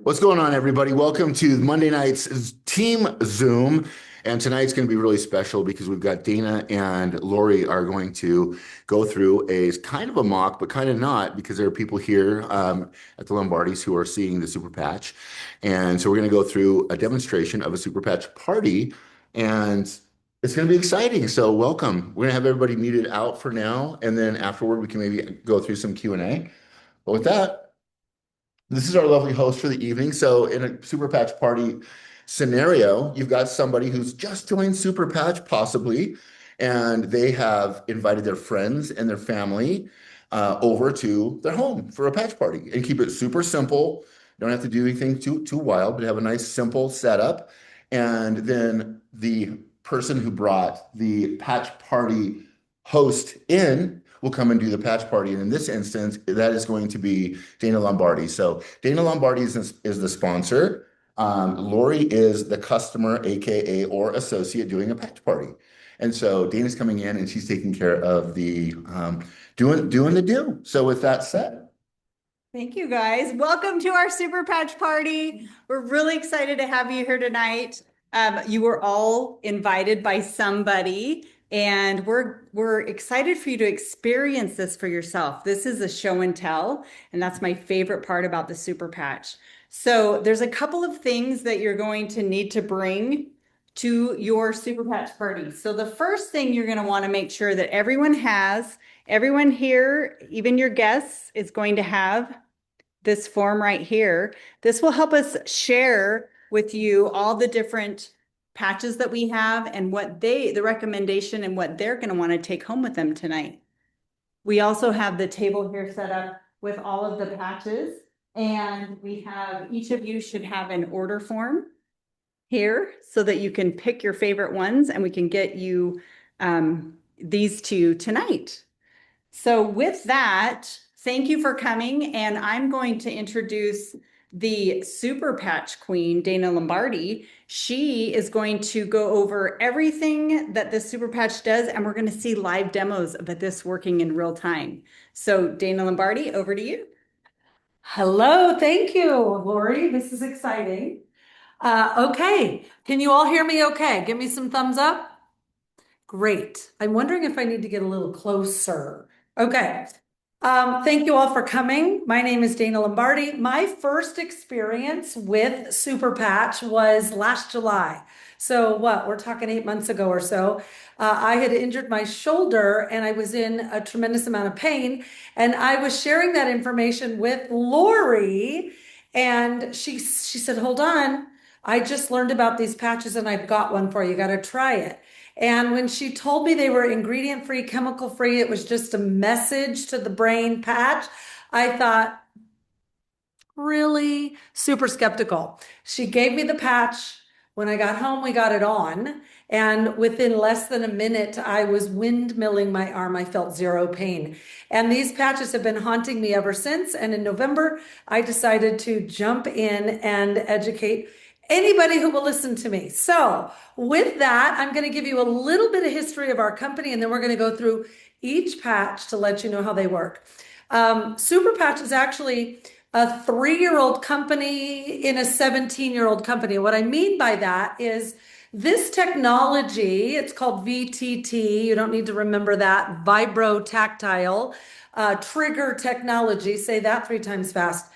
What's going on, everybody? Welcome to Monday night's Team Zoom. And tonight's going to be really special because we've got Dana and Lori are going to go through a kind of a mock, but kind of not, because there are people here at the Lombardis who are seeing the Super Patch. And so we're going to go through a demonstration of a Super Patch party, and it's going to be exciting. So welcome. We're going to have everybody muted out for now, and then afterward we can maybe go through some Q&A. But with that, this is our lovely host for the evening. So, in a Super Patch party scenario, you've got somebody who's just joined Super Patch, possibly, and they have invited their friends and their family over to their home for a patch party and keep it super simple. Don't have to do anything too wild, but have a nice simple setup. And then the person who brought the patch party host in will come and do the patch party. And in this instance, that is going to be Dana Lombardi. So Dana Lombardi is the sponsor. Lori is the customer, AKA or associate doing a patch party. And so Dana's coming in and she's taking care of the doing the do. So with that said, Thank you, guys. Welcome to our Super Patch Party. We're really excited to have you here tonight. You were all invited by somebody, and we're excited for you to experience this for yourself. This is a show and tell, and that's my favorite part about the Super Patch. So there's a couple of things that you're going to need to bring to your Super Patch party. So the first thing you're going to want to make sure that everyone here, even your guests, is going to have this form right here. This will help us share with you all the different patches that we have and the recommendation and what they're going to want to take home with them tonight. We also have the table here set up with all of the patches, and each of you should have an order form here so that you can pick your favorite ones and we can get you these two tonight. So with that, thank you for coming, and I'm going to introduce the Super Patch Queen, Dana Lombardi. She is going to go over everything that the Super Patch does, and we're going to see live demos of this working in real time. So Dana Lombardi, over to you. Hello, thank you, Lori. This is exciting. Okay, can you all hear me okay? Give me some thumbs up. Great. I'm wondering if I need to get a little closer. Okay. Thank you all for coming. My name is Dana Lombardi. My first experience with Super Patch was last July. So we're talking 8 months ago or so. I had injured my shoulder and I was in a tremendous amount of pain. And I was sharing that information with Lori, and she said, hold on. I just learned about these patches and I've got one for you. You got to try it. And when she told me they were ingredient free, chemical free, it was just a message to the brain patch. I thought, really? Super skeptical. She gave me the patch. When I got home, we got it on. And within less than a minute, I was windmilling my arm. I felt zero pain. And these patches have been haunting me ever since. And in November, I decided to jump in and educate anybody who will listen to me. So with that, I'm going to give you a little bit of history of our company, and then we're going to go through each patch to let you know how they work. Super Patch is actually a 3-year-old company in a 17-year-old company. What I mean by that is this technology, it's called VTT. You don't need to remember that. Vibrotactile trigger technology. Say that 3 times fast.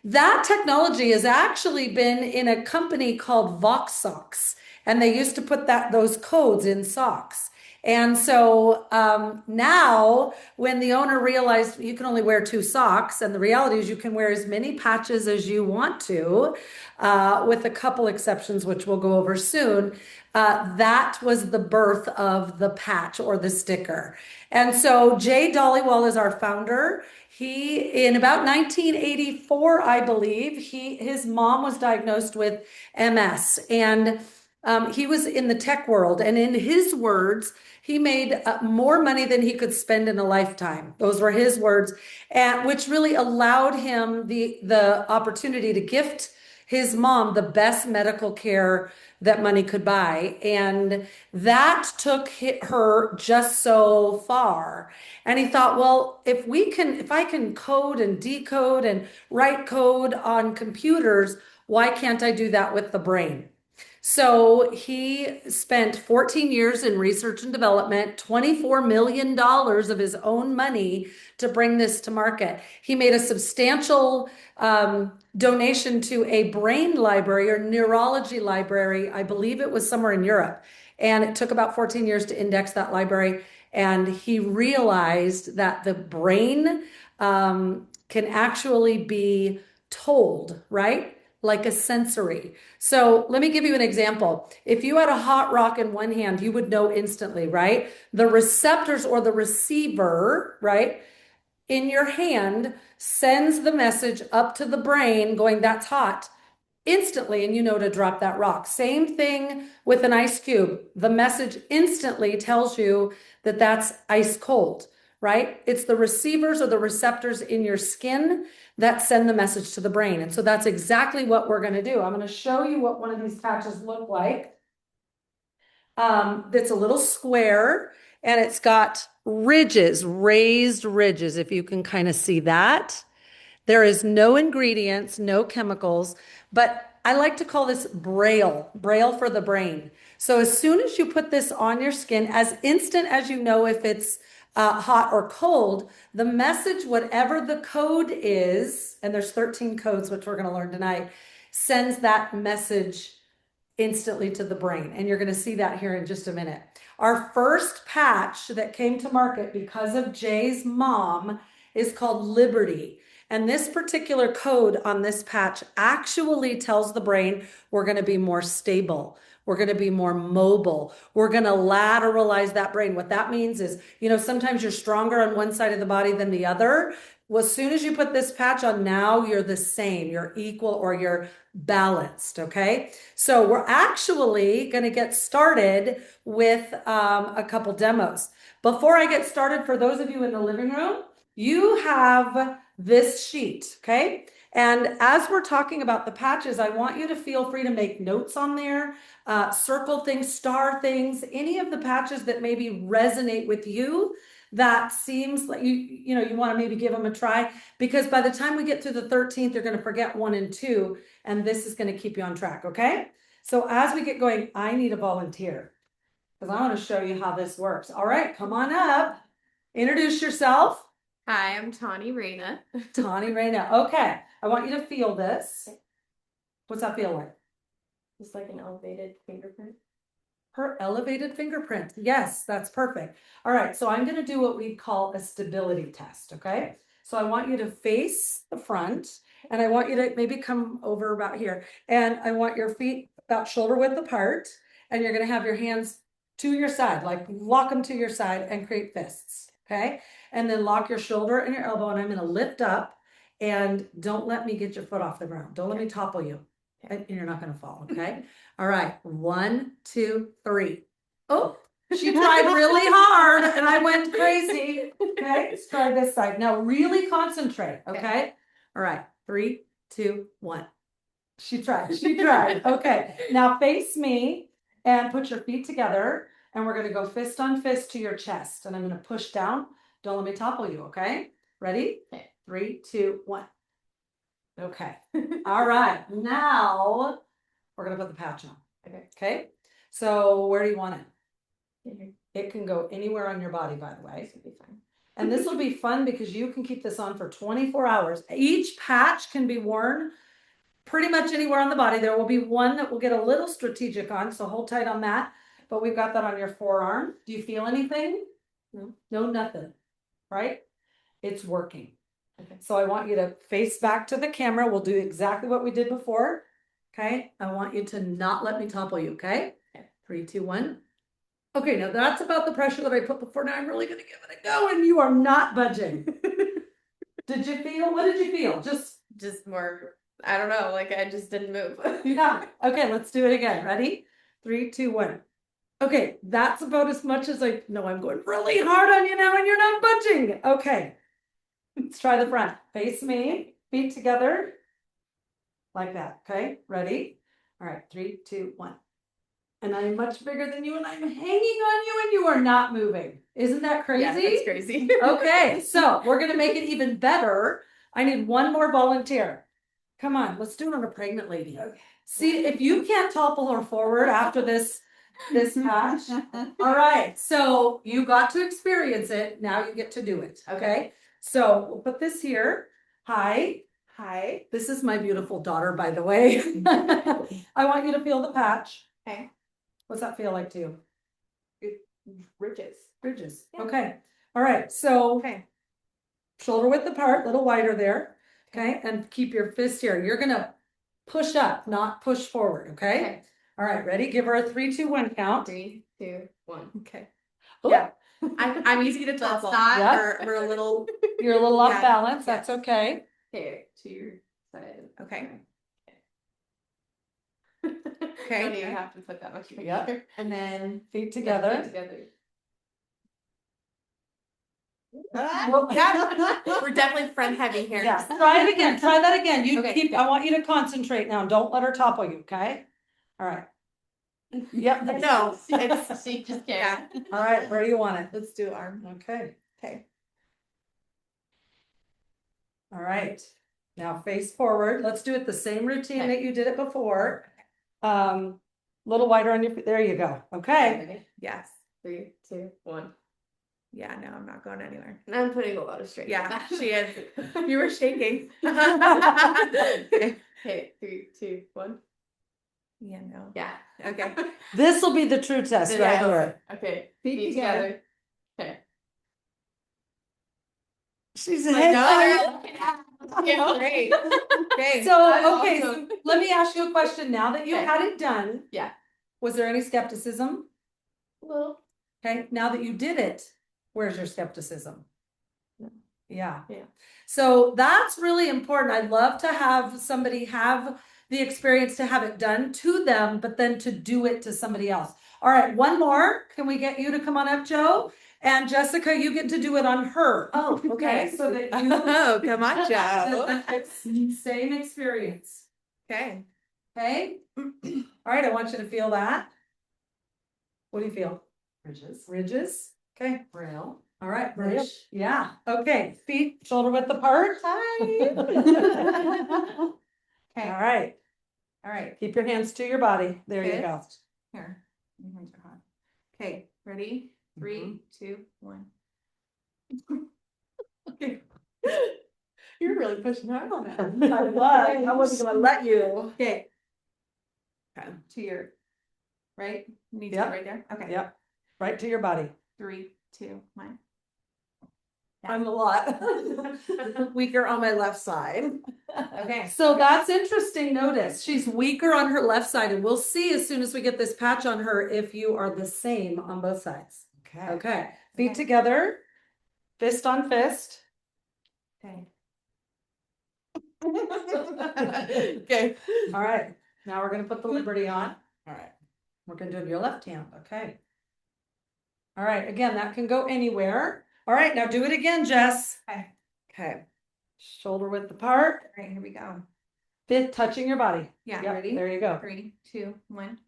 That technology has actually been in a company called Vox Socks, and they used to put those codes in socks. And so now, when the owner realized you can only wear 2 socks, and the reality is you can wear as many patches as you want to, with a couple exceptions, which we'll go over soon, that was the birth of the patch or the sticker. And so Jay Dollywall is our founder. In about 1984, I believe, his mom was diagnosed with MS, and he was in the tech world. And in his words, he made more money than he could spend in a lifetime. Those were his words, and which really allowed him the opportunity to gift his mom the best medical care that money could buy. And that took her just so far. And he thought, well, if I can code and decode and write code on computers, why can't I do that with the brain? So he spent 14 years in research and development, $24 million of his own money to bring this to market. He made a substantial donation to a brain library or neurology library. I believe it was somewhere in Europe. And it took about 14 years to index that library. And he realized that the brain can actually be told, right? Like a sensory. So let me give you an example. If you had a hot rock in one hand, you would know instantly, right? The receptors or the receiver, right, in your hand sends the message up to the brain going, that's hot, instantly, and you know to drop that rock. Same thing with an ice cube. The message instantly tells you that that's ice cold, right? It's the receivers or the receptors in your skin that send the message to the brain. And so that's exactly what we're going to do. I'm going to show you what one of these patches look like. It's a little square and it's got ridges, raised ridges, if you can kind of see that. There is no ingredients, no chemicals, but I like to call this braille for the brain. So as soon as you put this on your skin, as instant as you know if it's hot or cold, the message, whatever the code is, and there's 13 codes, which we're going to learn tonight, sends that message instantly to the brain. And you're going to see that here in just a minute. Our first patch that came to market because of Jay's mom is called Liberty. And this particular code on this patch actually tells the brain we're going to be more stable. We're going to be more mobile. We're going to lateralize that brain. What that means is, sometimes you're stronger on one side of the body than the other. Well, as soon as you put this patch on, now you're the same, you're equal, or you're balanced, okay? So we're actually going to get started with a couple demos. Before I get started, for those of you in the living room, you have this sheet, okay? And as we're talking about the patches, I want you to feel free to make notes on there, circle things, star things, any of the patches that maybe resonate with you that seems like you want to maybe give them a try, because by the time we get through the 13th, you're going to forget 1 and 2, and this is going to keep you on track, okay? So as we get going, I need a volunteer because I want to show you how this works. All right, come on up. Introduce yourself. Hi, I'm Tawny Reyna. Tawny Reyna. Okay, I want you to feel this. What's that feel like? It's like an elevated fingerprint. Her elevated fingerprint. Yes, that's perfect. All right, so I'm going to do what we call a stability test, okay? So I want you to face the front, and I want you to maybe come over about here, and I want your feet about shoulder width apart, and you're going to have your hands to your side, like lock them to your side and create fists, okay? And then lock your shoulder and your elbow, and I'm going to lift up, and don't let me get your foot off the ground. Don't let me topple you. And you're not going to fall, okay? All right, 1, 2, 3. Oh, she tried really hard and I went crazy. Okay, let's try this side. Now really concentrate, okay? All right, 3, 2, 1. She tried. Okay, now face me and put your feet together, and we're going to go fist on fist to your chest, and I'm going to push down. Don't let me topple you, okay? Ready? Okay. 3, 2, 1. Okay. All right. Now we're going to put the patch on. Okay. So where do you want it? It can go anywhere on your body, by the way. This will be fun. And this will be fun because you can keep this on for 24 hours. Each patch can be worn pretty much anywhere on the body. There will be one that will get a little strategic on, so hold tight on that. But we've got that on your forearm. Do you feel anything? No. No, nothing. Right? It's working. Okay. So I want you to face back to the camera. We'll do exactly what we did before. Okay. I want you to not let me topple you. Okay. 3, 2, 1. Okay. Now that's about the pressure that I put before. Now I'm really going to give it a go, and you are not budging. What did you feel? Just more, I don't know, like I just didn't move. Yeah. Okay. Let's do it again. Ready? 3, 2, 1. Okay. That's about as much as I know. I'm going really hard on you now and you're not budging. Okay. Let's try the front. Face me, feet together. like that. Okay, ready? All right, 3, 2, 1. And I'm much bigger than you, and I'm hanging on you, and you are not moving. Isn't that crazy? Yeah, that's crazy. Okay, so we're gonna make it even better. I need one more volunteer. Come on, let's do it on a pregnant lady. Okay. See, if you can't topple her forward after this patch. All right, so you got to experience it. Now you get to do it. Okay. So we'll put this here. Hi. Hi. This is my beautiful daughter, by the way. I want you to feel the patch. Okay. What's that feel like to you? Ridges. Bridges. Yeah. Okay. All right. So Okay. shoulder width apart, little wider there. Okay. And keep your fist here. You're gonna push up, not push forward. Okay. Okay. All right. Ready? Give her a 3, 2, 1 count. 3, 2, 1. Okay. Yeah. I'm easy to topple. Yeah. We're a little. You're a little off Yeah. balance. That's okay. Okay, to your side. Okay. Okay. Don't even have to put that much pressure. Yeah. And then Feet feet together. together. Well, Yeah. We're definitely front heavy here. Yeah. Try it again. Try that again. You Okay. keep. I want you to concentrate now. Don't let her topple you. Okay. All right. Yep. No, it's she just can't. All right. Where do you want it? Let's do arm. Okay. Okay. All right. Now face forward. Let's do it the same routine Okay. that you did it before. Little wider on your feet. There you go. Okay. Yes. 3, 2, 1. Yeah, no, I'm not going anywhere. I'm putting a lot of strength. Yeah, she is. You were shaking. Okay. Okay, 3, 2, 1. Yeah, no. Yeah. Okay. This will be the true test right Yeah. here. Okay. Feet Feet together. together. Okay. She's Like, ahead. no, yeah, great. Okay. So, okay, Awesome. so let me ask you a question. Now that you Okay. had it done. Yeah. Was there any skepticism? Well, Okay, now that you did it, where's your skepticism? No. Yeah. Yeah. So that's really important. I'd love to have somebody have the experience to have it done to them, but then to do it to somebody else. All right, one more. Can we get you to come on up, Joe? And Jessica, you get to do it on her. Oh, okay. So that you Oh, come on, Joe. same experience. Okay. Okay. All right, I want you to feel that. What do you feel? Ridges. Ridges. Okay. Rail. All right. Right. Yeah. Okay. Feet shoulder width apart. Hi. All Okay. right. All right. Keep your hands to your body. There you go. Fist. Here. My hands are hot. Okay. Ready? 3, 2, 1. Okay. You're really pushing hard on that. I was. I wasn't gonna let you. Okay. Okay. To your right. You need to Yep. be right there. Okay. Yep. Right to your body. 3, 2, 1. I'm a lot. Weaker on my left side. Okay. So that's interesting. Notice she's weaker on her left side, and we'll see as soon as we get this patch on her if you are the same on both sides. Okay. Okay. Feet Okay. together. Fist on fist. Okay. Okay. All right. Now we're gonna put the Liberty on. All right. We're gonna do it with your left hand. Okay. All right. Again, that can go anywhere. All right. Now do it again, Jess. Okay. Okay. Shoulder width apart. All right. Here we go. Fit touching your body. Yeah. Yep, Ready? there you go. 3, 2, 1.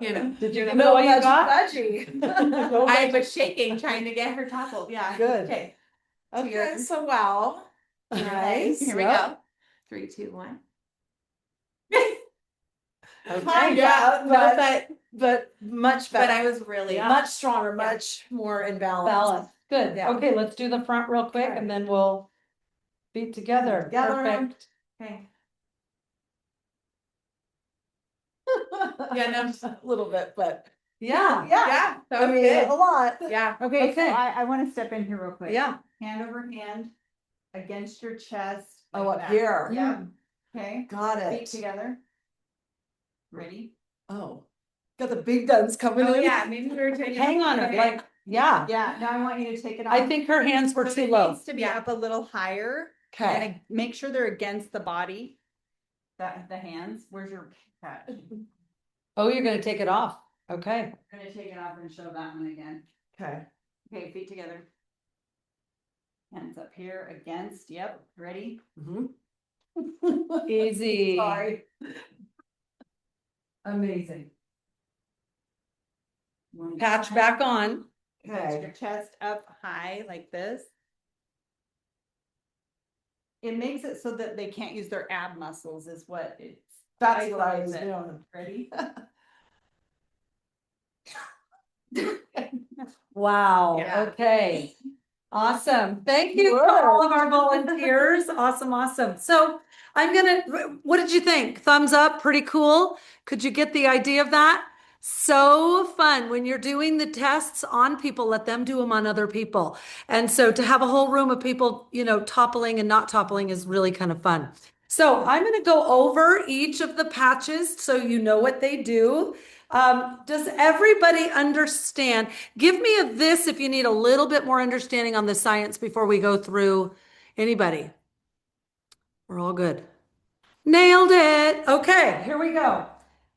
You know. Did you know, give it all you got? I was shaking trying to get her toppled. Yeah. Good. Okay. Okay, so wow. Nice. Here we Yep. go. 3, 2, 1. Okay. Yeah, No, but much but better. I was really Much stronger, much more in balance. Balance. Good. Yeah. Okay, let's do the front real quick Okay. and then we'll feet together. Together. Perfect. Okay. Yeah, no, just a little bit, but Yeah. yeah, That I was mean, good. a lot. Yeah. Okay, so Okay. I want to step in here real quick. Yeah. Hand over hand against your chest. Oh, like up that. here. Yeah. Okay. Got Feet it. together. Ready? Oh, got the big guns coming Oh in. yeah. Maybe we were taking. Hang on it. Okay. Like, yeah. Yeah. Now I want you to take it off. I think her hands were So too it low. needs to be Yeah. up a little higher. Okay. And make sure they're against the body. The hands. Where's your patch? Oh, you're gonna take it off. Okay. I'm gonna take it off and show that one again. Okay. Okay, feet together. Hands up here against. Yep. Ready? Mhm. Easy. Sorry. Amazing. Patch back on. Your Okay. chest up high like this. It makes it so that they can't use their ab muscles is what it's. That's what I isolates was it. doing. Ready? Wow. Yeah. Okay. Awesome. Thank you to all of our volunteers. Awesome. Awesome. So what did you think? Thumbs up. Pretty cool. Could you get the idea of that? So fun. When you're doing the tests on people, let them do them on other people. And so to have a whole room of people, toppling and not toppling is really kind of fun. So I'm going to go over each of the patches so you know what they do. Does everybody understand? Give me a this if you need a little bit more understanding on the science before we go through. Anybody? We're all good. Nailed it. Okay, here we go.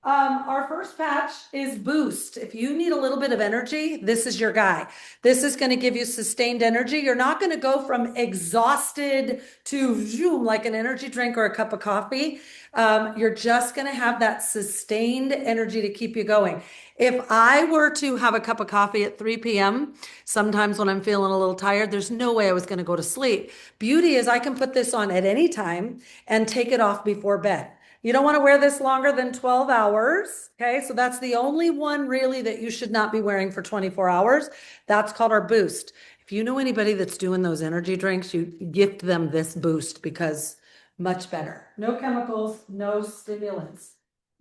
Our first patch is Boost. If you need a little bit of energy, this is your guy. This is going to give you sustained energy. You're not going to go from exhausted to zoom like an energy drink or a cup of coffee. You're just going to have that sustained energy to keep you going. If I were to have a cup of coffee at 3 p.m., sometimes when I'm feeling a little tired, there's no way I was going to go to sleep. Beauty is I can put this on at any time and take it off before bed. You don't want to wear this longer than 12 hours. Okay. So that's the only one really that you should not be wearing for 24 hours. That's called our Boost. If you know anybody that's doing those energy drinks, you gift them this Boost because much better. No chemicals, no stimulants.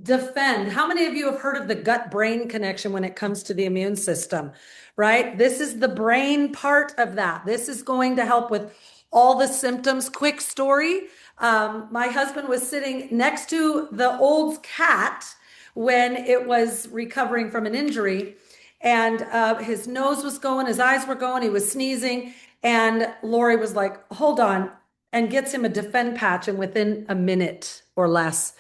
Defend. How many of you have heard of the gut-brain connection when it comes to the immune system, right? This is the brain part of that. This is going to help with all the symptoms. Quick story. My husband was sitting next to the old cat when it was recovering from an injury, and his nose was going, his eyes were going, he was sneezing, and Lori was like, hold on, and gets him a Defend patch, and within a minute or less,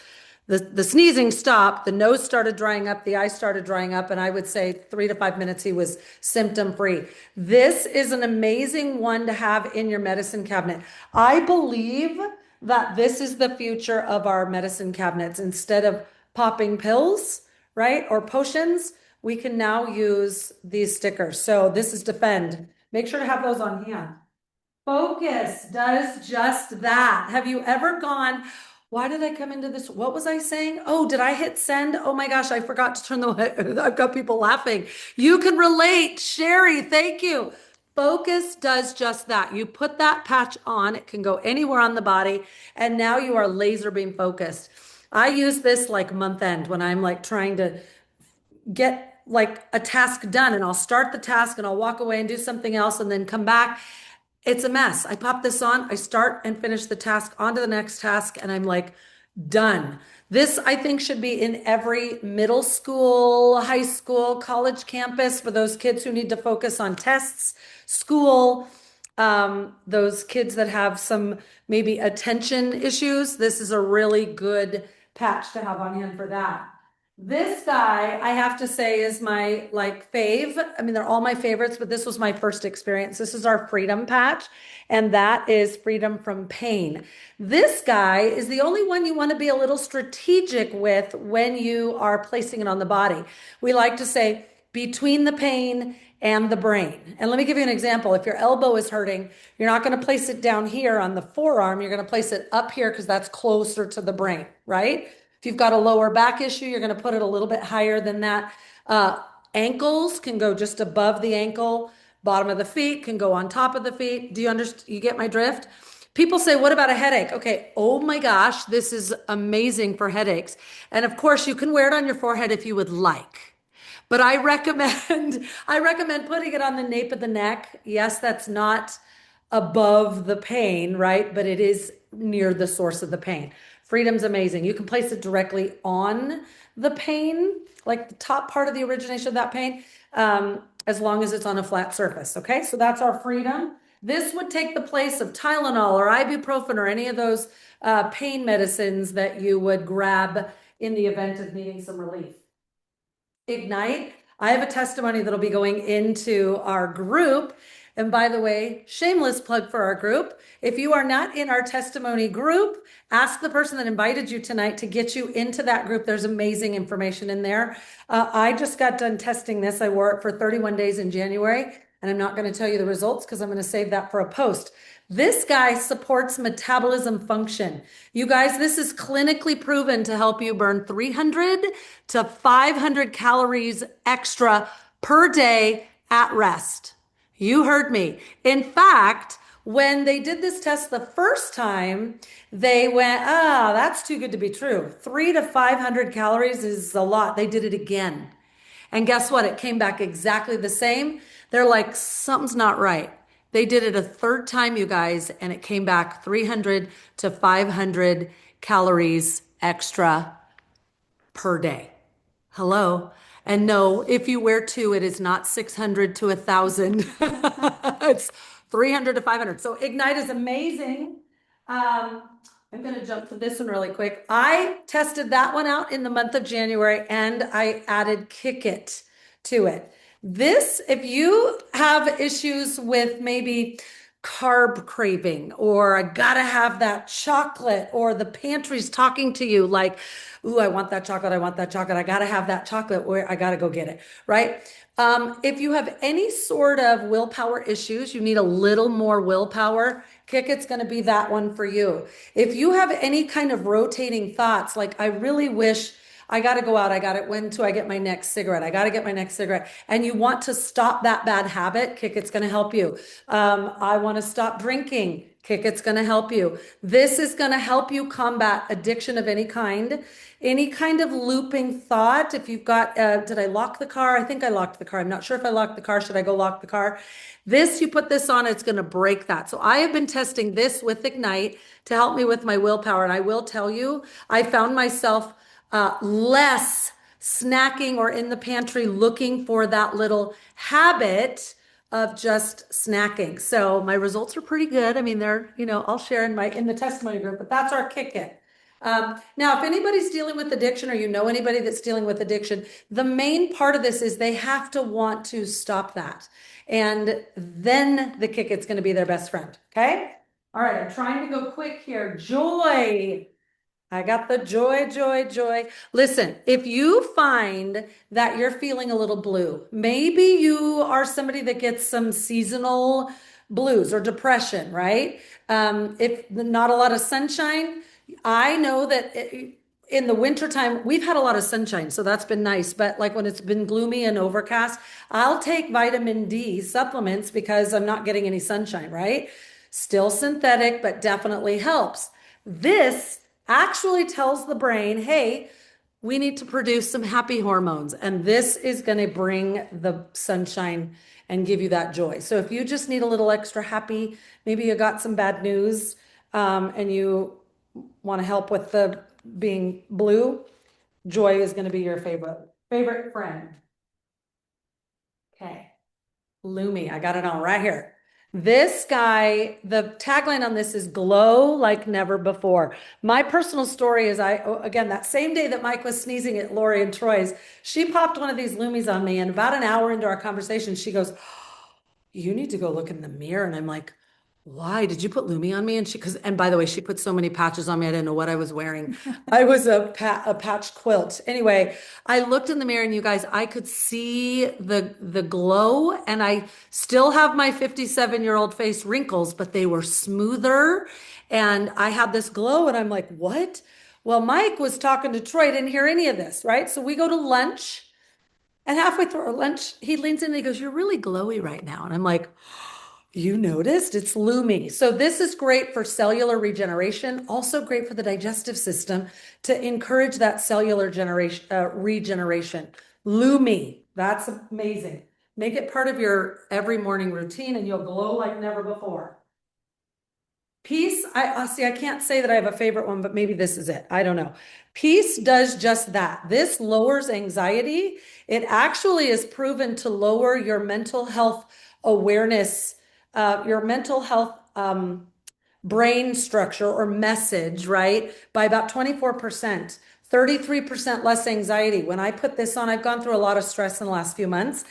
the sneezing stopped, the nose started drying up, the eyes started drying up, and I would say 3 to 5 minutes he was symptom free. This is an amazing one to have in your medicine cabinet. I believe that this is the future of our medicine cabinets. Instead of popping pills, right, or potions, we can now use these stickers. So this is Defend. Make sure to have those on hand. Focus does just that. Have you ever gone, why did I come into this? What was I saying? Oh, did I hit send? Oh my gosh, I forgot to turn the, I've got people laughing. You can relate. Sherry, thank you. Focus does just that. You put that patch on, it can go anywhere on the body, and now you are laser beam focused. I use this like month end when I'm like trying to get like a task done, and I'll start the task and I'll walk away and do something else and then come back. It's a mess. I pop this on, I start and finish the task, on to the next task, and I'm like, done. This, I think, should be in every middle school, high school, college campus for those kids who need to focus on tests, school, those kids that have some maybe attention issues. This is a really good patch to have on hand for that. This guy, I have to say, is my like fave. I mean, they're all my favorites, but this was my first experience. This is our Freedom patch, and that is freedom from pain. This guy is the only one you want to be a little strategic with when you are placing it on the body. We like to say between the pain and the brain. And let me give you an example. If your elbow is hurting, you're not going to place it down here on the forearm. You're going to place it up here because that's closer to the brain, right? If you've got a lower back issue, you're going to put it a little bit higher than that. Ankles can go just above the ankle. Bottom of the feet can go on top of the feet. Do you understand? You get my drift? People say, what about a headache? Okay. Oh my gosh, this is amazing for headaches. And of course, you can wear it on your forehead if you would like. But I recommend putting it on the nape of the neck. Yes, that's not above the pain, right? But it is near the source of the pain. Freedom's amazing. You can place it directly on the pain, like the top part of the origination of that pain, as long as it's on a flat surface. Okay, so that's our Freedom. This would take the place of Tylenol or ibuprofen or any of those pain medicines that you would grab in the event of needing some relief. Ignite. I have a testimony that'll be going into our group. And by the way, shameless plug for our group. If you are not in our testimony group, ask the person that invited you tonight to get you into that group. There's amazing information in there. I just got done testing this. I wore it for 31 days in January, and I'm not going to tell you the results because I'm going to save that for a post. This guy supports metabolism function. You guys, this is clinically proven to help you burn 300 to 500 calories extra per day at rest. You heard me. In fact, when they did this test the first time, they went, that's too good to be true. 300 to 500 calories is a lot. They did it again. And guess what? It came back exactly the same. They're like, something's not right. They did it a third time, you guys, and it came back 300 to 500 calories extra per day. Hello. And no, if you wear two, it is not 600 to 1,000. It's 300 to 500. So Ignite is amazing. I'm going to jump to this one really quick. I tested that one out in the month of January and I added Kick It to it. This, if you have issues with maybe carb craving, or I gotta have that chocolate, or the pantry's talking to you like, ooh, I want that chocolate, I want that chocolate, I gotta have that chocolate, or I gotta go get it, right? If you have any sort of willpower issues, you need a little more willpower, Kick It's gonna be that one for you. If you have any kind of rotating thoughts, like I really wish I got to go out. When do I get my next cigarette? I got to get my next cigarette. And you want to stop that bad habit, Kick It's going to help you. I want to stop drinking. Kick It's going to help you. This is going to help you combat addiction of any kind of looping thought. If you've got, did I lock the car? I think I locked the car. I'm not sure if I locked the car. Should I go lock the car? You put this on, it's going to break that. So I have been testing this with Ignite to help me with my willpower. And I will tell you, I found myself less snacking or in the pantry looking for that little habit of just snacking. So my results are pretty good. I mean, they're, I'll share in the testimony group, but that's our Kick It. Now, if anybody's dealing with addiction, or anybody that's dealing with addiction, the main part of this is they have to want to stop that. And then the Kick It's going to be their best friend. Okay. All right. I'm trying to go quick here. Joy. I got the joy, joy, joy. Listen, if you find that you're feeling a little blue, maybe you are somebody that gets some seasonal blues or depression, right? If not a lot of sunshine, I know that in the wintertime, we've had a lot of sunshine, so that's been nice. But like when it's been gloomy and overcast, I'll take vitamin D supplements because I'm not getting any sunshine, right? Still synthetic, but definitely helps. This actually tells the brain, hey, we need to produce some happy hormones. And this is going to bring the sunshine and give you that joy. So if you just need a little extra happy, maybe you got some bad news, and you want to help with the being blue, joy is going to be your favorite friend. Okay. Lumi, I got it on right here. This guy, the tagline on this is glow like never before. My personal story is again, that same day that Mike was sneezing at Lori and Troy's, she popped one of these Lumis on me, and about an hour into our conversation, she goes, you need to go look in the mirror. And I'm like, why did you put Lumi on me? And and by the way, she put so many patches on me. I didn't know what I was wearing. I was a patch quilt. Anyway, I looked in the mirror, and you guys, I could see the glow, and I still have my 57-year-old face wrinkles, but they were smoother, and I had this glow, and I'm like, what? Well, Mike was talking to Troy. Didn't hear any of this, right? So we go to lunch, and halfway through our lunch, he leans in and he goes, you're really glowy right now. And I'm like, you noticed? It's Lumi. So this is great for cellular regeneration, also great for the digestive system to encourage that cellular regeneration. Lumi, that's amazing. Make it part of your every morning routine and you'll glow like never before. Peace, I see, I can't say that I have a favorite one, but maybe this is it. I don't know. Peace does just that. This lowers anxiety. It actually is proven to lower your mental health awareness, your mental health brain structure or message, right? By about 24%, 33% less anxiety. When I put this on, I've gone through a lot of stress in the last few months.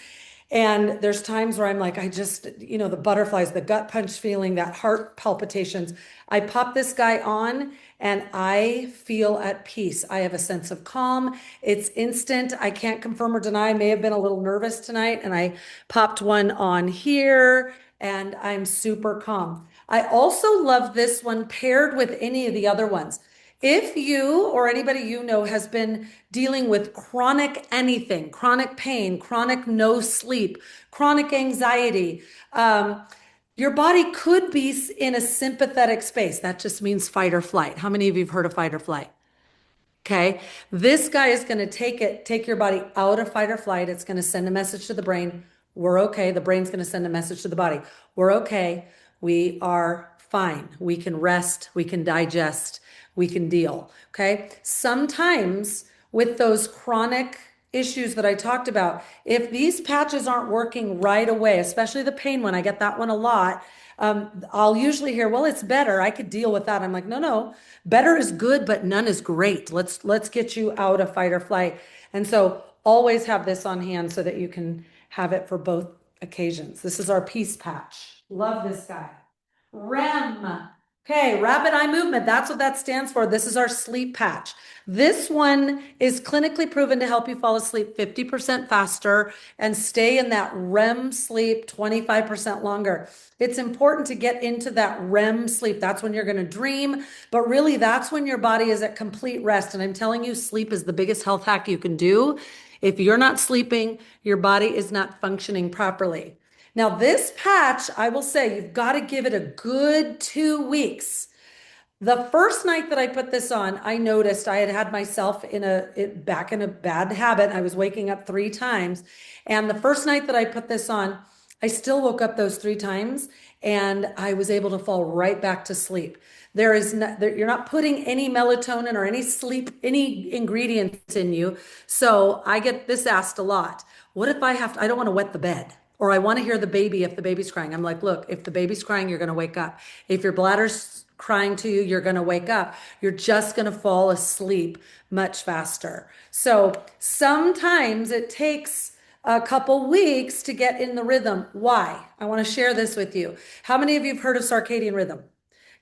And there's times where I'm like, I just, the butterflies, the gut punch feeling, that heart palpitations. I pop this guy on and I feel at peace. I have a sense of calm. It's instant. I can't confirm or deny. I may have been a little nervous tonight and I popped one on here and I'm super calm. I also love this one paired with any of the other ones. If you or anybody has been dealing with chronic anything, chronic pain, chronic no sleep, chronic anxiety, your body could be in a sympathetic space. That just means fight or flight. How many of you have heard of fight or flight? Okay. This guy is going to take your body out of fight or flight. It's going to send a message to the brain. We're okay. The brain's going to send a message to the body. We're okay. We are fine. We can rest. We can digest. We can deal. Okay. Sometimes with those chronic issues that I talked about, if these patches aren't working right away, especially the pain one, I get that one a lot. I'll usually hear, well, it's better. I could deal with that. I'm like, no, better is good, but none is great. Let's get you out of fight or flight. And so always have this on hand so that you can have it for both occasions. This is our peace patch. Love this guy. REM. Okay, rapid eye movement. That's what that stands for. This is our sleep patch. This one is clinically proven to help you fall asleep 50% faster and stay in that REM sleep 25% longer. It's important to get into that REM sleep. That's when you're going to dream, but really that's when your body is at complete rest. And I'm telling you, sleep is the biggest health hack you can do. If you're not sleeping, your body is not functioning properly. Now, this patch, I will say, you've got to give it a good 2 weeks. The first night that I put this on, I noticed I had myself back in a bad habit. I was waking up 3 times. And the first night that I put this on, I still woke up those 3 times and I was able to fall right back to sleep. You're not putting any melatonin or any ingredients in you. So I get this asked a lot. What if I don't want to wet the bed? Or I want to hear the baby if the baby's crying. I'm like, look, if the baby's crying, you're going to wake up. If your bladder's crying to you, you're going to wake up. You're just going to fall asleep much faster. So sometimes it takes a couple weeks to get in the rhythm. Why? I want to share this with you. How many of you have heard of circadian rhythm?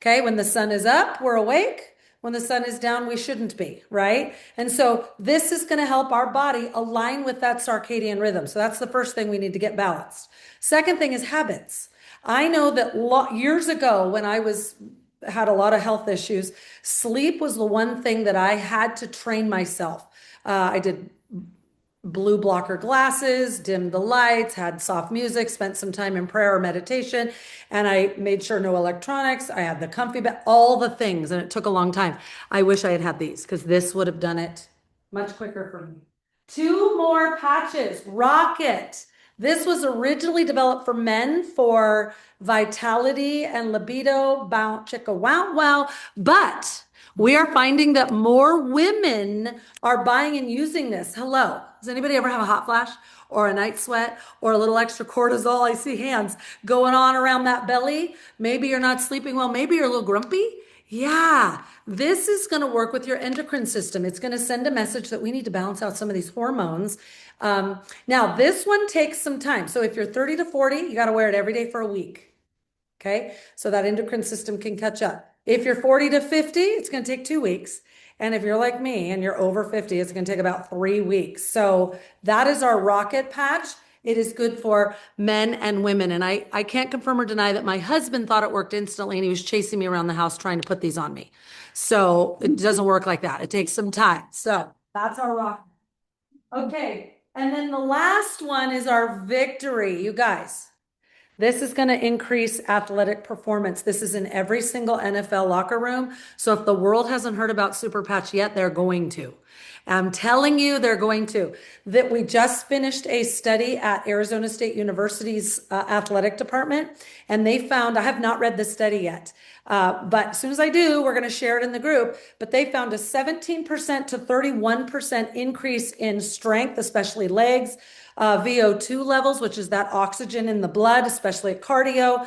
Okay, when the sun is up, we're awake. When the sun is down, we shouldn't be, right? And so this is going to help our body align with that circadian rhythm. So that's the first thing we need to get balanced. Second thing is habits. I know that years ago when I had a lot of health issues, sleep was the one thing that I had to train myself. I did blue blocker glasses, dimmed the lights, had soft music, spent some time in prayer or meditation, and I made sure no electronics. I had the comfy bed, all the things, and it took a long time. I wish I had had these because this would have done it much quicker for me. 2 more patches. Rocket. This was originally developed for men for vitality and libido, bow, chicka, wow, wow, but we are finding that more women are buying and using this. Hello. Does anybody ever have a hot flash or a night sweat or a little extra cortisol? I see hands going on around that belly. Maybe you're not sleeping well. Maybe you're a little grumpy. Yeah, this is going to work with your endocrine system. It's going to send a message that we need to balance out some of these hormones. Now, this one takes some time. So if you're 30 to 40, you got to wear it every day for a week. Okay, so that endocrine system can catch up. If you're 40 to 50, it's going to take 2 weeks. And if you're like me and you're over 50, it's going to take about 3 weeks. So that is our rocket patch. It is good for men and women. And I can't confirm or deny that my husband thought it worked instantly and he was chasing me around the house trying to put these on me. So it doesn't work like that. It takes some time. So that's our rocket. Okay. And then the last one is our victory, you guys. This is going to increase athletic performance. This is in every single NFL locker room. So if the world hasn't heard about Super Patch yet, they're going to. I'm telling you, they're going to. That we just finished a study at Arizona State University's athletic department, and they found, I have not read the study yet, but as soon as I do, we're going to share it in the group, but they found a 17% to 31% increase in strength, especially legs, VO2 levels, which is that oxygen in the blood, especially at cardio.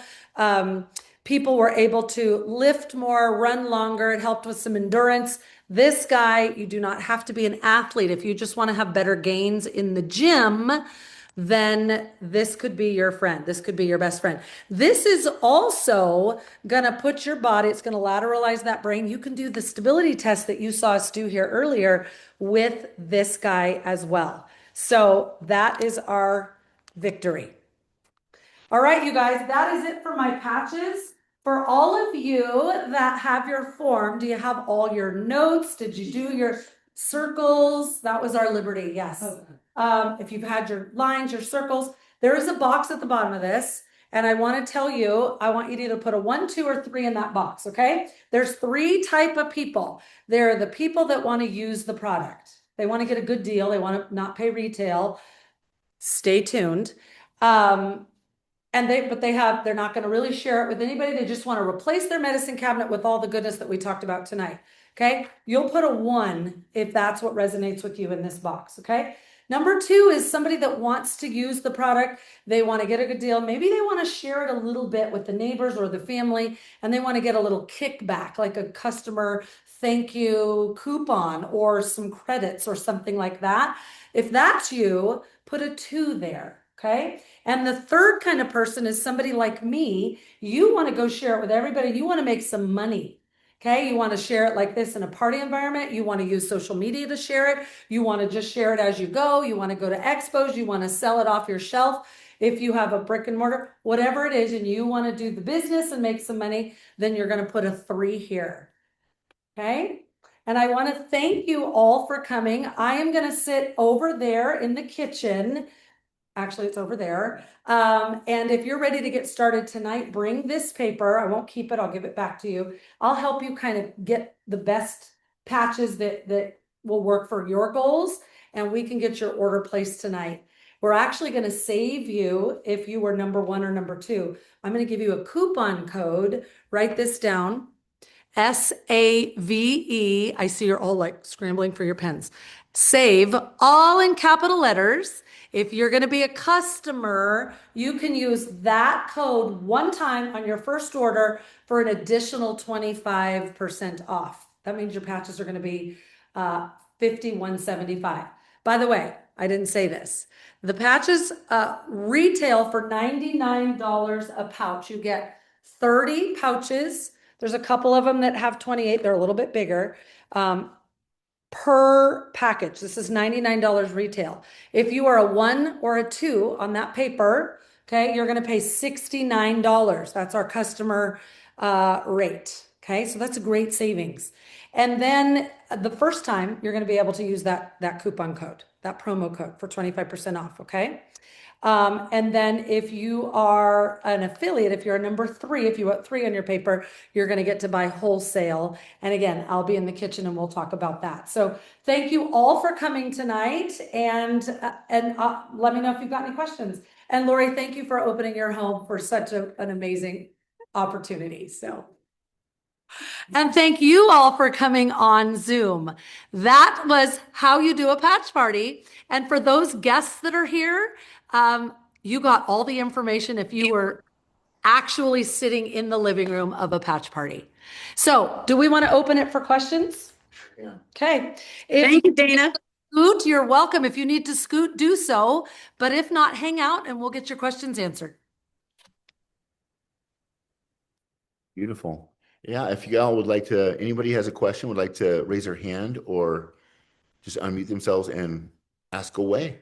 People were able to lift more, run longer. It helped with some endurance. This guy, you do not have to be an athlete. If you just want to have better gains in the gym, then this could be your friend. This could be your best friend. This is also going to put your body, it's going to lateralize that brain. You can do the stability test that you saw us do here earlier with this guy as well. So that is our victory. All right, you guys, that is it for my patches. For all of you that have your form, do you have all your notes? Did you do your circles? That was our Liberty, yes. If you've had your lines, your circles, there is a box at the bottom of this. And I want to tell you, I want you to either put a 1, 2, or 3 in that box, okay? There's 3 type of people. There are the people that want to use the product. They want to get a good deal. They want to not pay retail. Stay tuned. They're not going to really share it with anybody. They just want to replace their medicine cabinet with all the goodness that we talked about tonight. Okay. You'll put a 1 if that's what resonates with you in this box. Okay. Number 2 is somebody that wants to use the product. They want to get a good deal. Maybe they want to share it a little bit with the neighbors or the family, and they want to get a little kickback, like a customer thank you coupon or some credits or something like that. If that's you, put a 2 there. Okay. And the third kind of person is somebody like me. You want to go share it with everybody. You want to make some money. Okay. You want to share it like this in a party environment. You want to use social media to share it. You want to just share it as you go. You want to go to expos. You want to sell it off your shelf. If you have a brick and mortar, whatever it is, and you want to do the business and make some money, then you're going to put a 3 here. Okay. And I want to thank you all for coming. I am going to sit over there in the kitchen. Actually, it's over there. And if you're ready to get started tonight, bring this paper. I won't keep it. I'll give it back to you. I'll help you kind of get the best patches that will work for your goals, and we can get your order placed tonight. We're actually going to save you if you were number 1 or number 2. I'm going to give you a coupon code. Write this down. SAVE. I see you're all like scrambling for your pens. Save, all in capital letters. If you're going to be a customer, you can use that code one time on your first order for an additional 25% off. That means your patches are going to be $51.75. By the way, I didn't say this. The patches retail for $99 a pouch. You get 30 pouches. There's a couple of them that have 28. They're a little bit bigger. Per package. This is $99 retail. If you are a 1 or a 2 on that paper, okay, you're going to pay $69. That's our customer rate. Okay, so that's a great savings. And then the first time you're going to be able to use that coupon code, that promo code for 25% off. Okay. And then if you are an affiliate, if you're a number 3, if you want 3 on your paper, you're going to get to buy wholesale. And again, I'll be in the kitchen and we'll talk about that. So thank you all for coming tonight, and let me know if you've got any questions. And Lori, thank you for opening your home for such an amazing opportunity. And thank you all for coming on Zoom. That was how you do a patch party. And for those guests that are here, you got all the information if you were actually sitting in the living room of a patch party. So do we want to open it for questions? Yeah. Okay. Thank you, Dana. Scoot, you're welcome. If you need to scoot, do so. But if not, hang out and we'll get your questions answered. Beautiful. Yeah, if y'all would like to, anybody has a question, would like to raise their hand or just unmute themselves and ask away.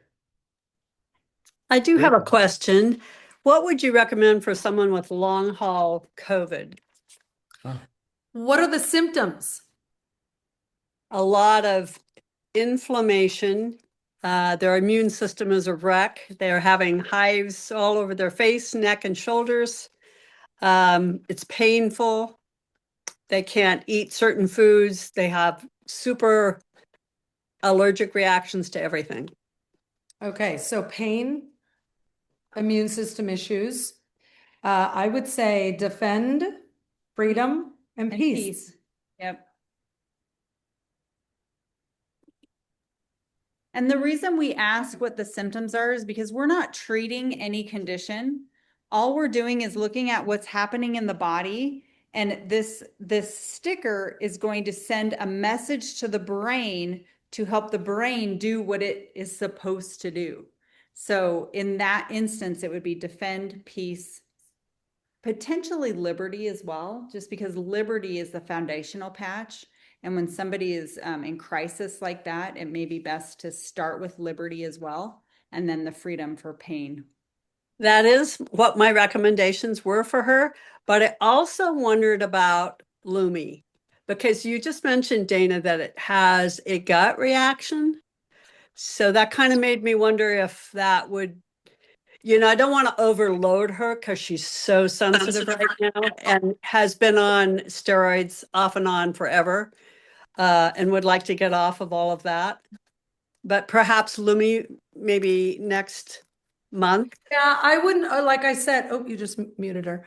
I do have a question. What would you recommend for someone with long haul COVID? What are the symptoms? A lot of inflammation. Their immune system is a wreck. They're having hives all over their face, neck, and shoulders. It's painful. They can't eat certain foods. They have super allergic reactions to everything. Okay, so pain, immune system issues. I would say defend freedom and peace. Yep. And the reason we ask what the symptoms are is because we're not treating any condition. All we're doing is looking at what's happening in the body. And this sticker is going to send a message to the brain to help the brain do what it is supposed to do. So in that instance, it would be defend, peace, potentially liberty as well, just because liberty is the foundational patch. And when somebody is in crisis like that, it may be best to start with liberty as well, and then the freedom for pain. That is what my recommendations were for her. But I also wondered about Lumi, because you just mentioned, Dana, that it has a gut reaction. So that kind of made me wonder if that would, I don't want to overload her because she's so sensitive right now and has been on steroids off and on forever, and would like to get off of all of that. But perhaps Lumi maybe next month. Yeah, I wouldn't, like I said, oh, you just muted her.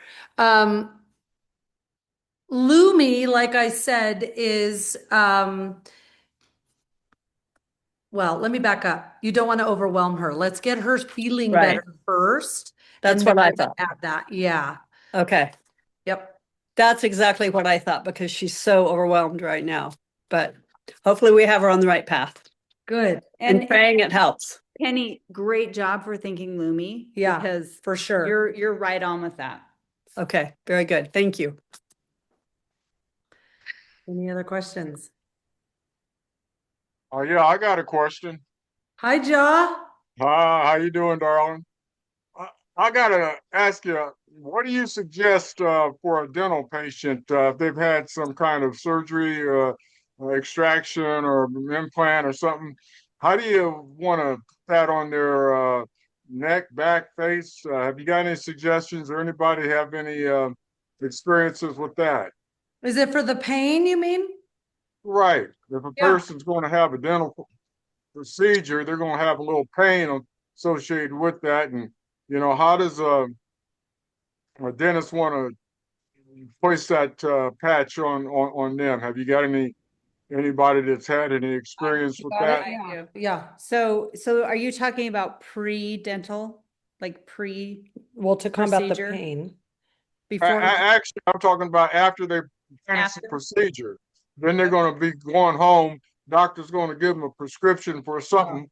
Lumi, like I said, is, well, let me back up. You don't want to overwhelm her. Let's get her feeling Right. better first. That's and what then I we can thought. add that. Yeah. Okay. Yep. That's exactly what I thought, because she's so overwhelmed right now. But hopefully we have her on the right path. Good. And praying it helps. Penny, great job for thinking Lumi. Yeah, because for sure. you're right on with that. Okay, very good. Thank you. Any other questions? Yeah, I got a question. Hi, Ja. How you doing, darling? I, I gotta ask you, what do you suggest for a dental patient if they've had some kind of surgery, extraction, or implant or something? How do you want to put that on their neck, back, face? Have you got any suggestions, or anybody have any experiences with that? Is it for the pain, you mean? Right. If a Yeah. person's going to have a dental procedure, they're going to have a little pain associated with that. And, how does a dentist want to place that patch on them? Have you got anybody that's had any experience with Got that? it? Yeah. Yeah. So are you talking about pre-dental, like pre Well, to combat the procedure? pain. Before? Actually, I'm talking about after they finish After? the procedure. Then they're going to be going home. Doctor's going to give them a prescription for something,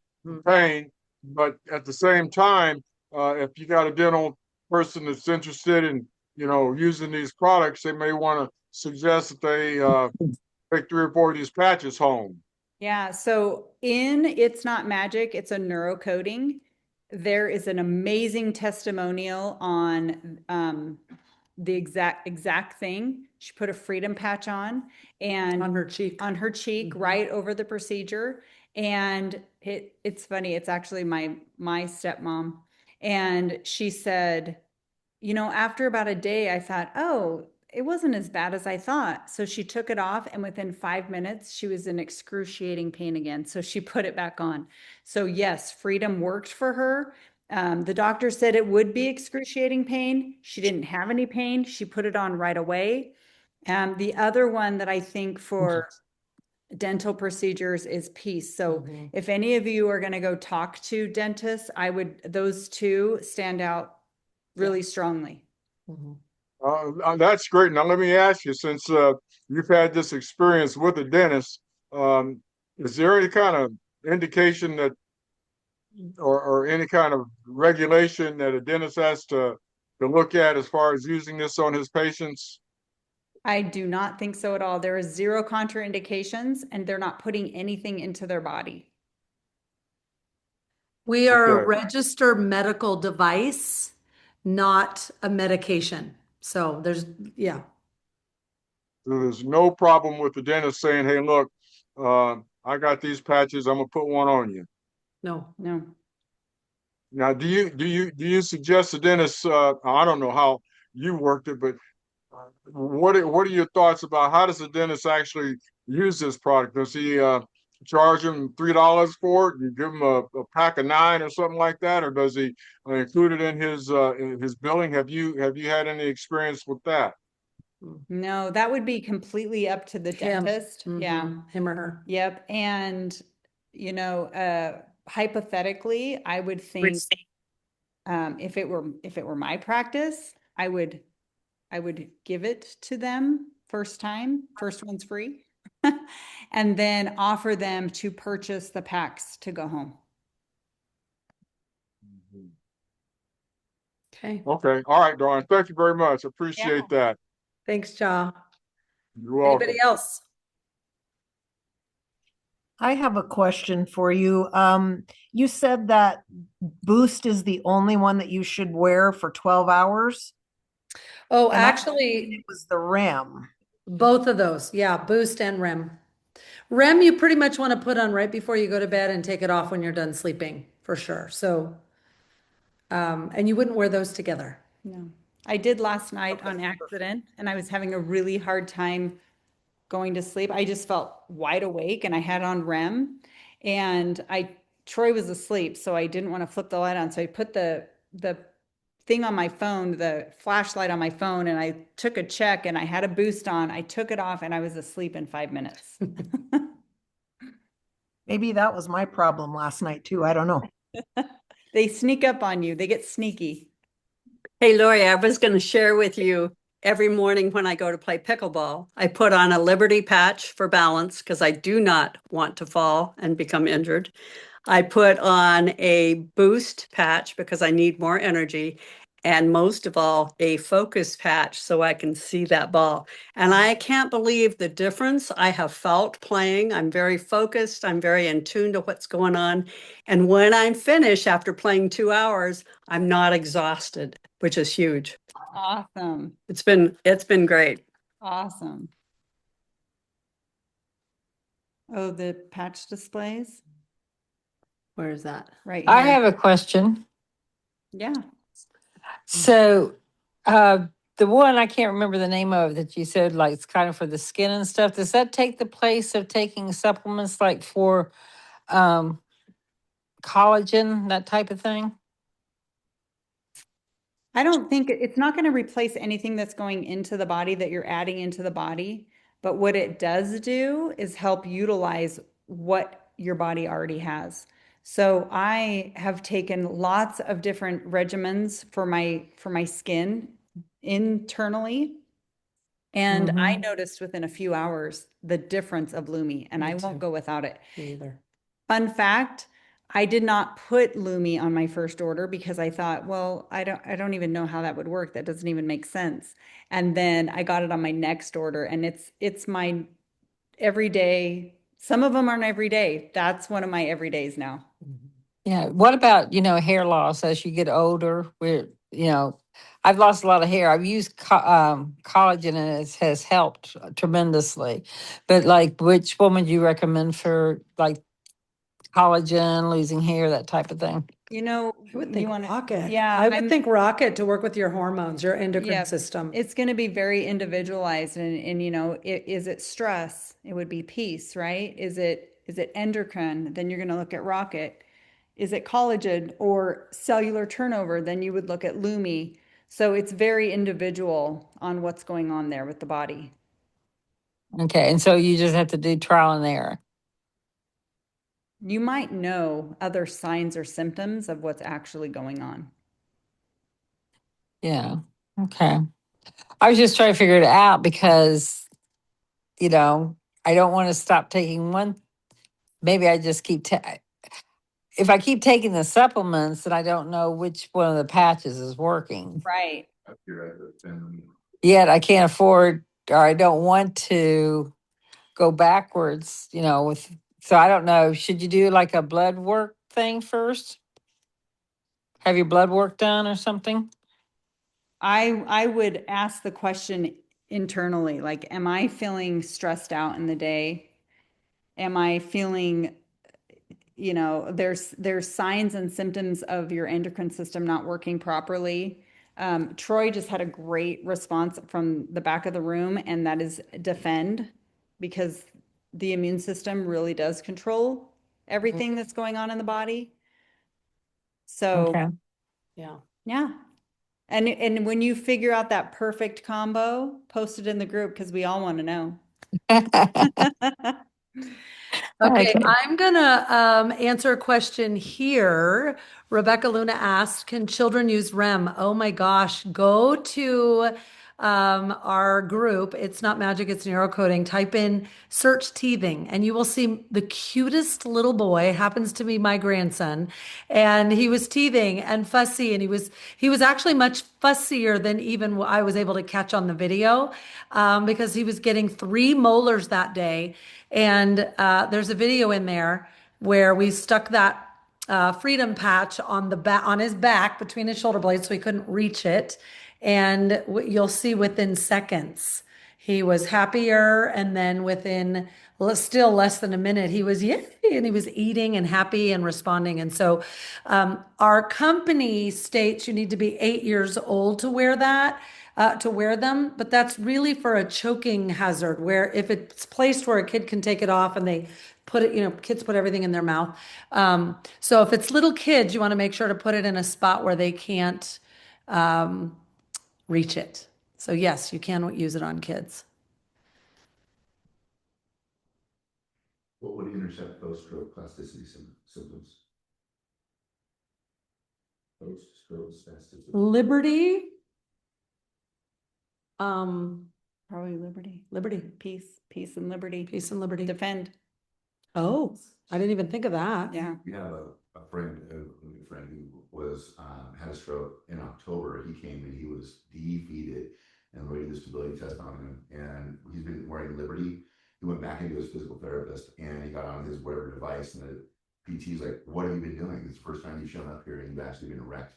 pain. But at the same time, if you got a dental person that's interested in, using these products, they may want to suggest that they take 3 or 4 of these patches home. Yeah, so in It's Not Magic, it's a neurocoding. There is an amazing testimonial on the exact thing. She put a freedom patch on and On her cheek. right over the procedure. And it's funny, it's actually my stepmom. And she said, after about a day, I thought, oh, it wasn't as bad as I thought. So she took it off, and within 5 minutes, she was in excruciating pain again. So she put it back on. So, yes, freedom worked for her. The doctor said it would be excruciating pain. She didn't have any pain. She put it on right away. The other one that I think for dental procedures is peace. So if any of you are going to go talk to dentists, those two stand out really strongly. That's great. Now, let me ask you, since you've had this experience with a dentist, is there any kind of indication that, or any kind of regulation that a dentist has to look at as far as using this on his patients? I do not think so at all. There is zero contraindications, and they're not putting anything into their body. We are a Okay. registered medical device, not a medication. So yeah. So there's no problem with the dentist saying, "Hey, look, I got these patches. I'm gonna put one on you." No. Now, do you suggest the dentist? I don't know how you worked it, but what are your thoughts about how does the dentist actually use this product? Does he charge him $3 for it and give him a pack of 9 or something like that, or does he include it in his billing? Have you had any experience with that? No, that would be completely up to the Him. dentist. Yeah. Him or her. Yep. And, hypothetically, I would think if it were my practice, I would give it to them first time. First one's free. And then offer them to purchase the packs to go home. Okay. Okay. All right, Dawn. Thank you very much. Appreciate that. Thanks, Ja. You're welcome. Anybody else? I have a question for you. You said that Boost is the only one that you should wear for 12 hours. Oh, And I actually, it was the REM. both of those. Yeah, Boost and REM. REM, you pretty much want to put on right before you go to bed and take it off when you're done sleeping, for sure. So, and you wouldn't wear those together. No, I did last night on accident and I was having a really hard time going to sleep. I just felt wide awake and I had on REM and Troy was asleep, so I didn't want to flip the light on. So I put the thing on my phone, the flashlight on my phone, and I took a check and I had a boost on. I took it off and I was asleep in 5 minutes. Maybe that was my problem last night too. I don't know. They sneak up on you. They get sneaky. Hey, Lori, I was going to share with you every morning when I go to play pickleball, I put on a Liberty patch for balance because I do not want to fall and become injured. I put on a boost patch because I need more energy. And most of all, a focus patch so I can see that ball. And I can't believe the difference I have felt playing. I'm very focused. I'm very in tune to what's going on. And when I'm finished after playing 2 hours, I'm not exhausted, which is huge. Awesome. It's been great. Awesome. Oh, the patch displays Where is that? right I here. have a question. Yeah. So, the one I can't remember the name of that you said, like it's kind of for the skin and stuff. Does that take the place of taking supplements like for collagen, that type of thing? I don't think it's not going to replace anything that's going into the body that you're adding into the body. But what it does do is help utilize what your body already has. So I have taken lots of different regimens for my skin internally. And I noticed within a few hours the difference of Lumi, and Me I won't too. go without it. Me either. Fun fact, I did not put Lumi on my first order because I thought, well, I don't even know how that would work. That doesn't even make sense. And then I got it on my next order and it's my everyday. Some of them aren't every day. That's one of my everydays now. Yeah. What about, hair loss as you get older? I've lost a lot of hair. I've used collagen and it has helped tremendously. But like, which one would you recommend for like collagen, losing hair, that type of thing? I would think you want rocket. yeah, I would think rocket to work with your hormones, your endocrine yeah, system. it's going to be very individualized and is it stress? It would be peace, right? Is it endocrine? Then you're going to look at rocket. Is it collagen or cellular turnover? Then you would look at Lumi. So it's very individual on what's going on there with the body. Okay. And so you just have to do trial and error. You might know other signs or symptoms of what's actually going on. Yeah. Okay. I was just trying to figure it out because, I don't want to stop taking one. Maybe I just if I keep taking the supplements, then I don't know which one of the patches is working. Right. Yet I can't afford, or I don't want to go backwards, so I don't know. Should you do like a blood work thing first? Have your blood work done or something? I would ask the question internally, like, am I feeling stressed out in the day? Am I feeling, there's signs and symptoms of your endocrine system not working properly. Troy just had a great response from the back of the room, and that is defend, because the immune system really does control everything that's going on in the body. So, Okay. Yeah. yeah. And when you figure out that perfect combo, post it in the group because we all want to know. Okay, Okay. I'm gonna answer a question here. Rebecca Luna asked, can children use REM? Oh my gosh, go to our group, It's Not Magic, It's Neurocoding, type in search teething, and you will see the cutest little boy, happens to be my grandson, and he was teething and fussy, and he was actually much fussier than even what I was able to catch on the video, because he was getting 3 molars that day. And there's a video in there where we stuck that freedom patch on the back, on his back between his shoulder blades so he couldn't reach it. And you'll see within seconds he was happier, and then within still less than a minute he was yay, and he was eating and happy and responding. And so our company states you need to be 8 years old to wear that. To wear them, but that's really for a choking hazard, where if it's placed where a kid can take it off and they put it, kids put everything in their mouth. So if it's little kids, you want to make sure to put it in a spot where they can't reach it. So yes, you can use it on kids. What would intercept post-stroke plasticity symptoms? Post-stroke spasticity. Liberty. Probably liberty, Liberty, peace and liberty, peace and liberty. defend. Oh, I didn't even think of that. Yeah. We have a friend, a good friend who was had a stroke in October. He came and he was defeated, and we did a stability test on him, and he's been wearing Liberty. He went back into his physical therapist, and he got on his wearable device, and the PT's like, "What have you been doing? It's the first time you've shown up here, and you've actually been wrecked."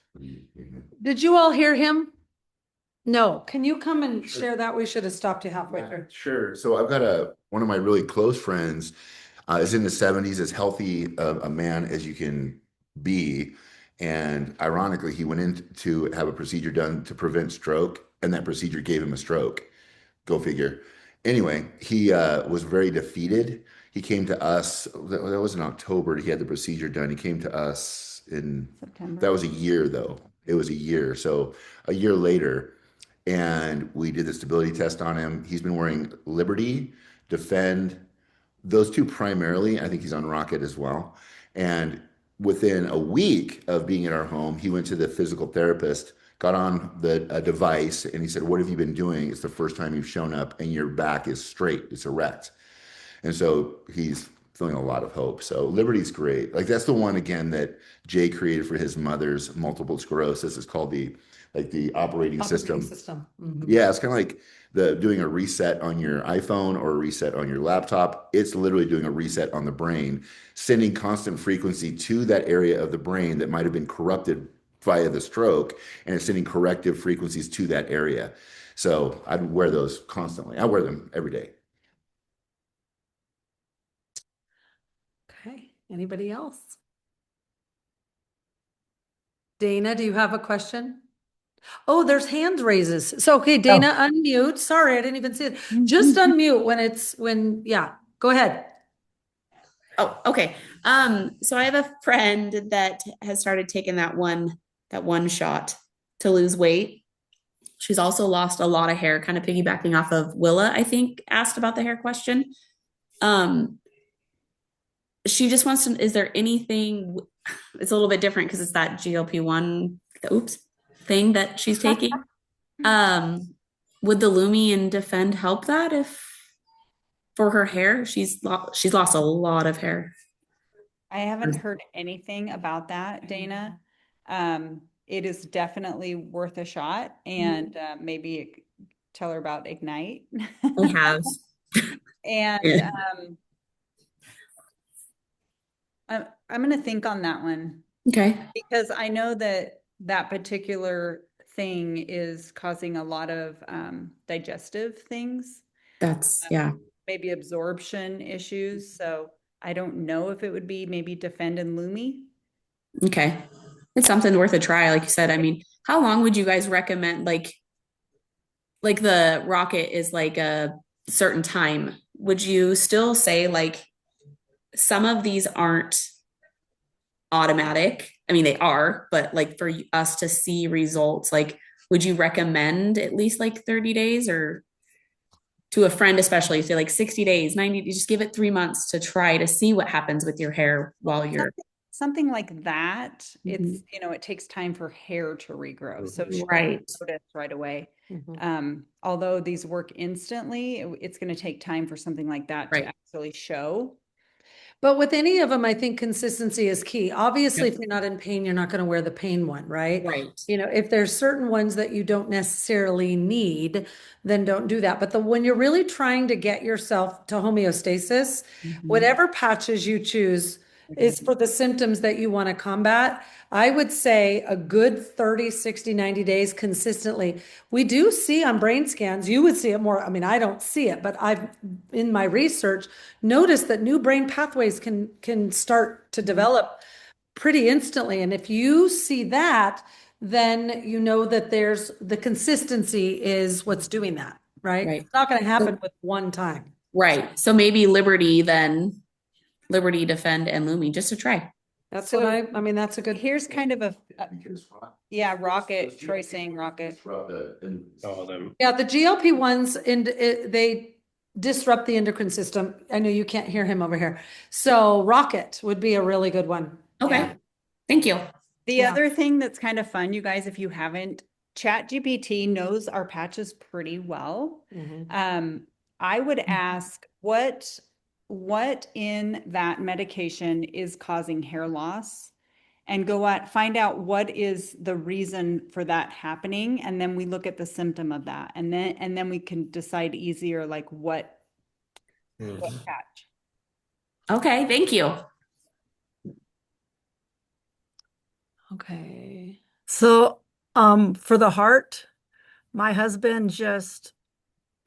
Did you all hear him? No. Can you come and share that? We should have stopped you halfway through. Sure. So I've got one of my really close friends is in the 70s, as healthy a man as you can be. And ironically, he went in to have a procedure done to prevent stroke, and that procedure gave him a stroke. Go figure. Anyway, he was very defeated. He came to us, that was in October. He had the procedure done. He came to us in September. That was a year though. It was a year. So a year later, and we did the stability test on him. He's been wearing Liberty, Defend, those two primarily. I think he's on Rocket as well. And within a week of being at our home, he went to the physical therapist, got on the device, and he said, "What have you been doing? It's the first time you've shown up, and your back is straight. It's erect." And so he's feeling a lot of hope. So Liberty's great. Like, that's the one again that Jay created for his mother's multiple sclerosis. It's called the operating system. Mhm. Yeah, it's kind of like doing a reset on your iPhone or a reset on your laptop. It's literally doing a reset on the brain, sending constant frequency to that area of the brain that might have been corrupted via the stroke, and it's sending corrective frequencies to that area. So I'd wear those constantly. I wear them every day. Okay. Anybody else? Dana, do you have a question? Oh, there's hand raises. So, okay, Dana, unmute. Sorry, I didn't even see it. Just unmute yeah, go ahead. Oh, okay. So I have a friend that has started taking that one shot to lose weight. She's also lost a lot of hair, kind of piggybacking off of Willa, I think, asked about the hair question. She just wants to, is there anything, it's a little bit different because it's that GLP-1, thing that she's taking. Would the Lumi and Defend help that for her hair? She's lost a lot of hair. I haven't heard anything about that, Dana. It is definitely worth a shot, and maybe tell her about Ignite. I have. And Yeah. I'm going to think on that one. Okay. Because I know that particular thing is causing a lot of digestive things. That's, yeah. Maybe absorption issues. So I don't know if it would be maybe Defend and Lumi. Okay. It's something worth a try. Like you said, I mean, how long would you guys recommend? Like the Rocket is like a certain time. Would you still say like some of these aren't automatic? I mean, they are, but like for us to see results, like, would you recommend at least like 30 days, or to a friend, especially say like 60 days, 90, you just give it 3 months to try to see what happens with your hair while you're. something like that, it's, Mhm. you know, it takes time for hair to regrow. So she Right. notice right away. Mhm. Although these work instantly, it's going to take time for something like that to Right. actually show. But with any of them, I think consistency is key. Obviously, if you're not in pain, you're not going to wear the pain one, right? Right. You know, if there's certain ones that you don't necessarily need, then don't do that. But when you're really trying to get yourself to homeostasis, whatever patches you choose is for the symptoms that you want to combat. I would say a good 30, 60, 90 days consistently. We do see on brain scans, you would see it more. I mean, I don't see it, but I've in my research noticed that new brain pathways can start to develop pretty instantly. And if you see that, then you know that there's the consistency is what's doing that, right? Right. It's not going to happen with one time. Right. So maybe Liberty then, Liberty, Defend, and Lumi, just to try. That's So, what I mean, that's a good. Here's kind of a, yeah, Rocket, Troy saying Rocket. Yeah, the GLP ones and they disrupt the endocrine system. I know you can't hear him over here. So Rocket would be a really good one. Okay. Yeah. Thank you. The Yeah. other thing that's kind of fun, you guys, if you haven't, ChatGPT knows our patches pretty well. I would ask what in that medication is causing hair loss, and find out what is the reason for that happening, and then we look at the symptom of that, and then we can decide easier like what patch. Okay. Thank you. Okay. So, for the heart, my husband just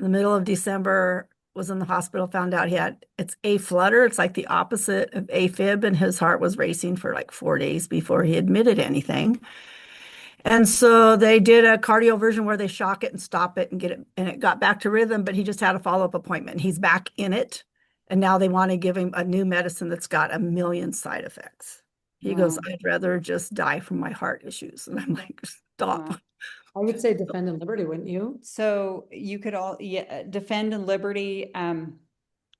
in the middle of December was in the hospital, found out it's a flutter. It's like the opposite of AFib, and his heart was racing for like 4 days before he admitted anything. And so they did a cardioversion where they shock it and stop it and get it, and it got back to rhythm, but he just had a follow-up appointment. He's back in it. And now they want to give him a new medicine that's got a million side effects. He goes, Wow. I'd rather just die from my heart issues. And I'm like, stop. Wow. I would say Defend and Liberty, wouldn't you? So you could Defend and Liberty.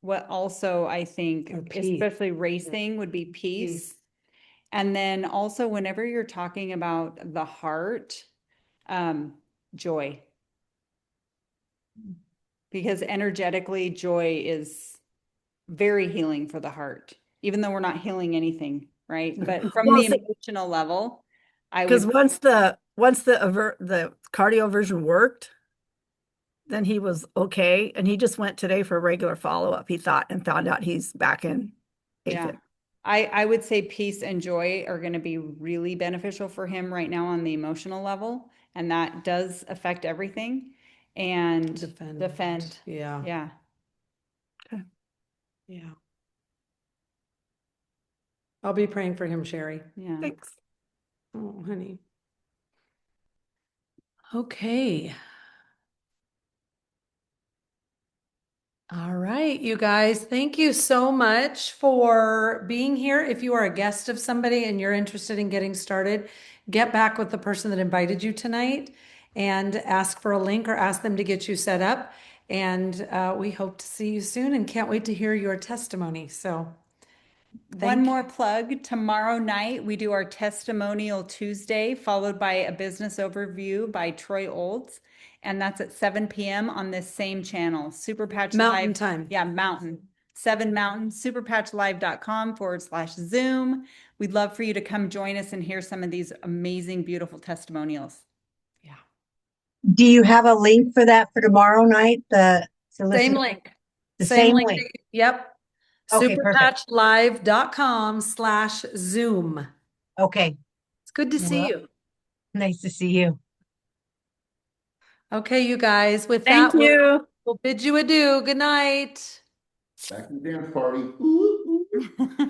What also I think, Or peace. especially racing, would be peace. And then also whenever you're talking about the heart, joy. Because energetically, joy is very healing for the heart, even though we're not healing anything, right? But from Well, the emotional level, because once the cardioversion worked, then he was okay, and he just went today for a regular follow-up. He thought and found out he's back in yeah. AFib. I would say peace and joy are going to be really beneficial for him right now on the emotional level, and that does affect everything. And defend. Yeah. Yeah. Okay. Yeah. I'll be praying for him, Sherry. Yeah. Thanks. Oh, honey. Okay. All right, you guys, thank you so much for being here. If you are a guest of somebody and you're interested in getting started, get back with the person that invited you tonight and ask for a link or ask them to get you set up. And we hope to see you soon and can't wait to hear your testimony. So One more plug. Tomorrow night, we do our Testimonial Tuesday, followed by a business overview by Troy Olds. And that's at 7 p.m. on this same channel, Super Patch Mountain Live. time. Yeah, Mountain. 7 Mountain, superpatchlive.com/Zoom. We'd love for you to come join us and hear some of these amazing, beautiful testimonials. Yeah. Do you have a link for that for tomorrow night? Same link. The same link. Yep. Okay, perfect. Superpatchlive.com/Zoom. Okay. It's good to see Well, you. nice to see you. Okay, you guys, with Thank that, you. we'll bid you adieu. Good night. Back to the dance party. Ooh, ooh.